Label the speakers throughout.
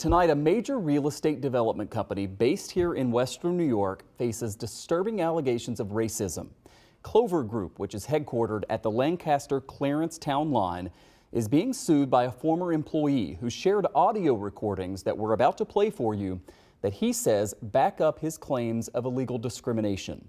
Speaker 1: Tonight, a major real estate development company based here in Western New York faces disturbing allegations of racism. Clover Group, which is headquartered at the Lancaster-Clarence town line, is being sued by a former employee who shared audio recordings that we're about to play for you that he says back up his claims of illegal discrimination.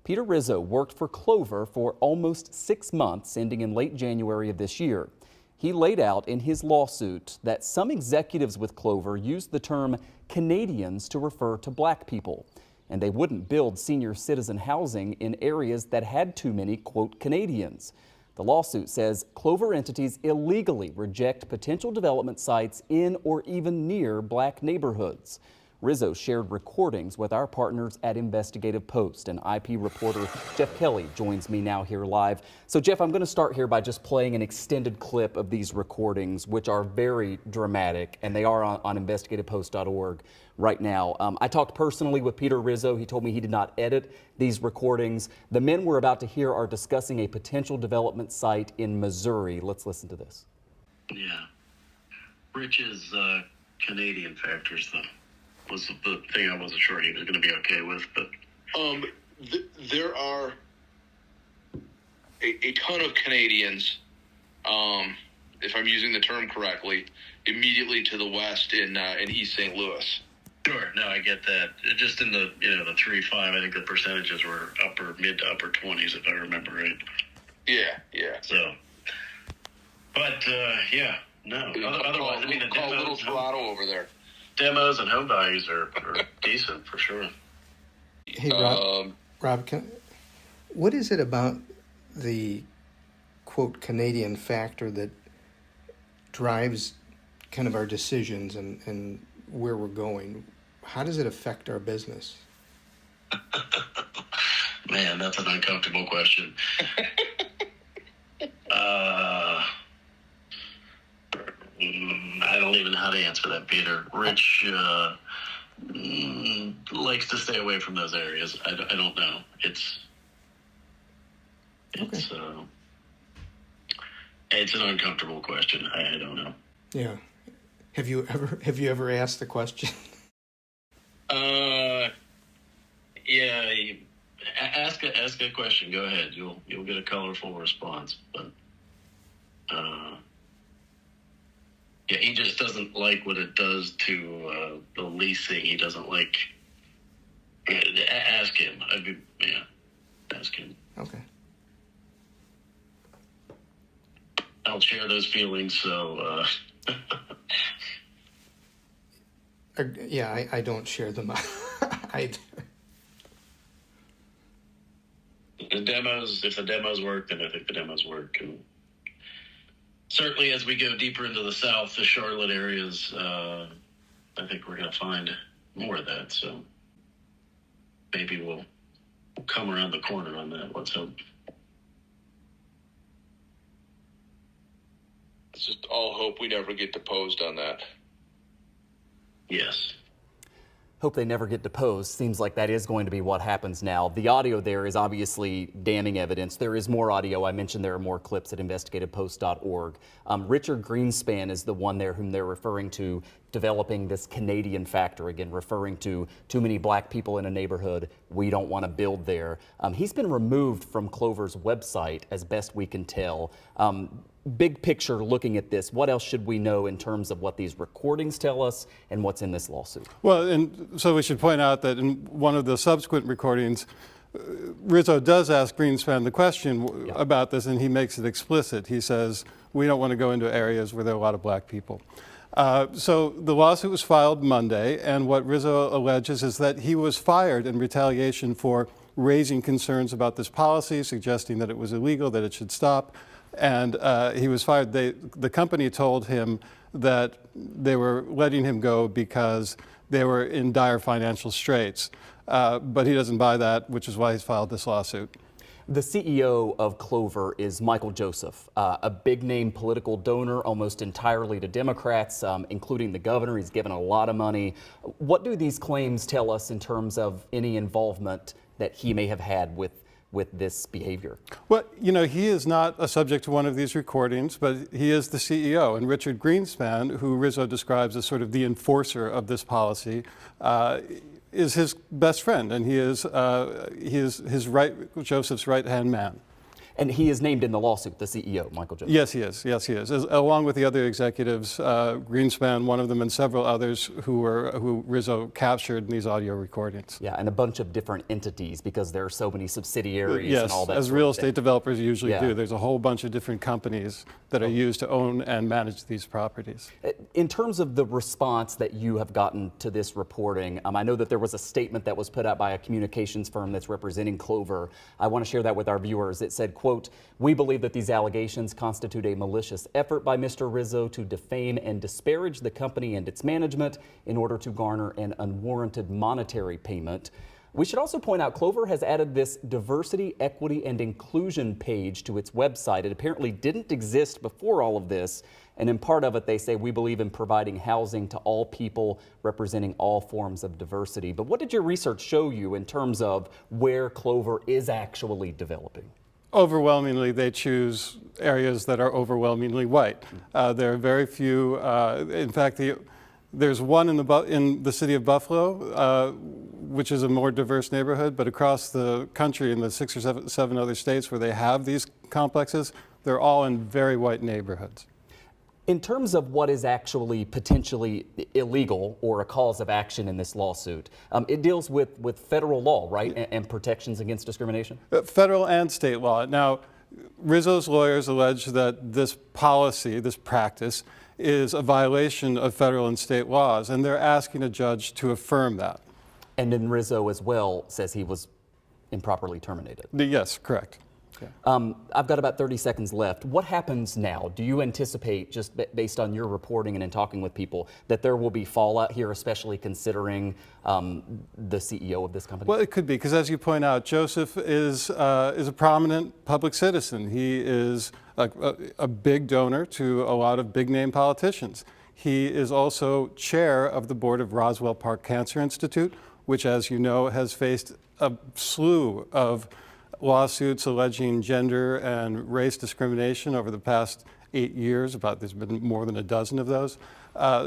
Speaker 1: Peter Rizzo worked for Clover for almost 6 months, ending in late January of this year. He laid out in his lawsuit that some executives with Clover used the term Canadians to refer to black people, and they wouldn't build senior citizen housing in areas that had too many, quote, Canadians. The lawsuit says Clover entities illegally reject potential development sites in or even near black neighborhoods. Rizzo shared recordings with our partners at Investigative-Post, and IP reporter Geoff Kelly joins me now here live. So Jeff, I'm going to start here by just playing an extended clip of these recordings, which are very dramatic, and they are on investigative-post.org right now. I talked personally with Peter Rizzo. He told me he did not edit these recordings. The men we're about to hear are discussing a potential development site in Missouri. Let's listen to this.
Speaker 2: Yeah. Rich's Canadian factors, though, was the thing I wasn't sure he was going to be okay with, but
Speaker 3: there are a ton of Canadians, if I'm using the term correctly, immediately to the west in East St. Louis.
Speaker 2: Sure, no, I get that. Just in the the 3-5, I think the percentages were mid to upper 20s, if I remember right.
Speaker 3: Yeah.
Speaker 2: So, but yeah, no. Otherwise, I mean, the
Speaker 3: call Little Toronto over there.
Speaker 2: Demos and home values are decent for sure.
Speaker 4: Hey, Rob, what is it about the, quote, Canadian factor that drives kind of our decisions and where we're going? How does it affect our business?
Speaker 2: Man, that's an uncomfortable question. I don't even know how to answer that, Peter. Rich likes to stay away from those areas. I don't know. It's an uncomfortable question. I don't know.
Speaker 4: Yeah. Have you ever asked the question?
Speaker 2: Yeah. Ask a question. Go ahead. You'll get a colorful response. But yeah, he just doesn't like what it does to the leasing. He doesn't like. Ask him. Ask him.
Speaker 4: Okay.
Speaker 2: I don't share those feelings, so.
Speaker 4: Yeah, I don't share them.
Speaker 2: If the demos work, then I think the demos work. And certainly as we go deeper into the south, the Charlotte areas, I think we're going to find more of that. So maybe we'll come around the corner on that. Let's hope.
Speaker 3: It's just all hope we never get deposed on that.
Speaker 2: Yes.
Speaker 1: Hope they never get deposed. Seems like that is going to be what happens now. The audio there is obviously damning evidence. There is more audio. I mentioned there are more clips at investigative-post.org. Richard Greenspan is the one there whom they're referring to, developing this Canadian factor, again, referring to too many black people in a neighborhood. We don't want to build there. He's been removed from Clover's website as best we can tell. Big picture, looking at this, what else should we know in terms of what these recordings tell us and what's in this lawsuit?
Speaker 5: Well, and so we should point out that in one of the subsequent recordings, Rizzo does ask Greenspan the question about this, and he makes it explicit. He says, we don't want to go into areas where there are a lot of black people. So the lawsuit was filed Monday, and what Rizzo alleges is that he was fired in retaliation for raising concerns about this policy, suggesting that it was illegal, that it should stop. And he was fired. The company told him that they were letting him go because they were in dire financial straits. But he doesn't buy that, which is why he's filed this lawsuit.
Speaker 1: The CEO of Clover is Michael Joseph, a big-name political donor, almost entirely to Democrats, including the governor. He's given a lot of money. What do these claims tell us in terms of any involvement that he may have had with with this behavior?
Speaker 5: Well, you know, he is not a subject to one of these recordings, but he is the CEO. And Richard Greenspan, who Rizzo describes as sort of the enforcer of this policy, is his best friend, and he is Joseph's right-hand man.
Speaker 1: And he is named in the lawsuit, the CEO, Michael Joseph.
Speaker 5: Yes, he is. Yes, he is. Along with the other executives, Greenspan, one of them, and several others who Rizzo captured in these audio recordings.
Speaker 1: Yeah, and a bunch of different entities because there are so many subsidiaries and all that.
Speaker 5: Yes, as real estate developers usually do.
Speaker 1: Yeah.
Speaker 5: There's a whole bunch of different companies that are used to own and manage these properties.
Speaker 1: In terms of the response that you have gotten to this reporting, I know that there was a statement that was put out by a communications firm that's representing Clover. I want to share that with our viewers. It said, quote, "We believe that these allegations constitute a malicious effort by Mr. Rizzo to defame and disparage the company and its management in order to garner an unwarranted monetary payment." We should also point out Clover has added this diversity, equity, and inclusion page to its website. It apparently didn't exist before all of this. And in part of it, they say, "We believe in providing housing to all people representing all forms of diversity." But what did your research show you in terms of where Clover is actually developing?
Speaker 5: Overwhelmingly, they choose areas that are overwhelmingly white. There are very few, in fact, there's one in the city of Buffalo, which is a more diverse neighborhood, but across the country in the 6 or 7 other states where they have these complexes, they're all in very white neighborhoods.
Speaker 1: In terms of what is actually potentially illegal or a cause of action in this lawsuit, it deals with federal law, right, and protections against discrimination?
Speaker 5: Federal and state law. Now, Rizzo's lawyers allege that this policy, this practice, is a violation of federal and state laws, and they're asking a judge to affirm that.
Speaker 1: And then Rizzo as well says he was improperly terminated.
Speaker 5: Yes, correct.
Speaker 1: I've got about 30 seconds left. What happens now? Do you anticipate, just based on your reporting and in talking with people, that there will be fallout here, especially considering the CEO of this company?
Speaker 5: Well, it could be, because as you point out, Joseph is a prominent public citizen. He is a big donor to a lot of big-name politicians. He is also chair of the board of Roswell Park Cancer Institute, which, as you know, has faced a slew of lawsuits alleging gender and race discrimination over the past 8 years. There's been more than a dozen of those.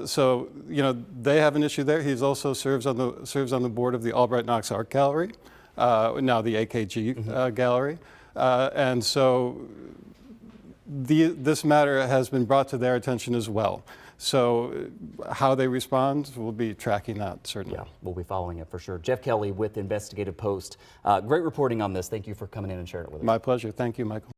Speaker 5: So, you know, they have an issue there. He also serves on the board of the Albright Knox Art Gallery, now the AKG Gallery. And so this matter has been brought to their attention as well. So how they respond, we'll be tracking that, certainly.
Speaker 1: Yeah, we'll be following it for sure. Geoff Kelly with Investigative Post. Great reporting on this. Thank you for coming in and sharing it with us.
Speaker 5: My pleasure. Thank you, Michael.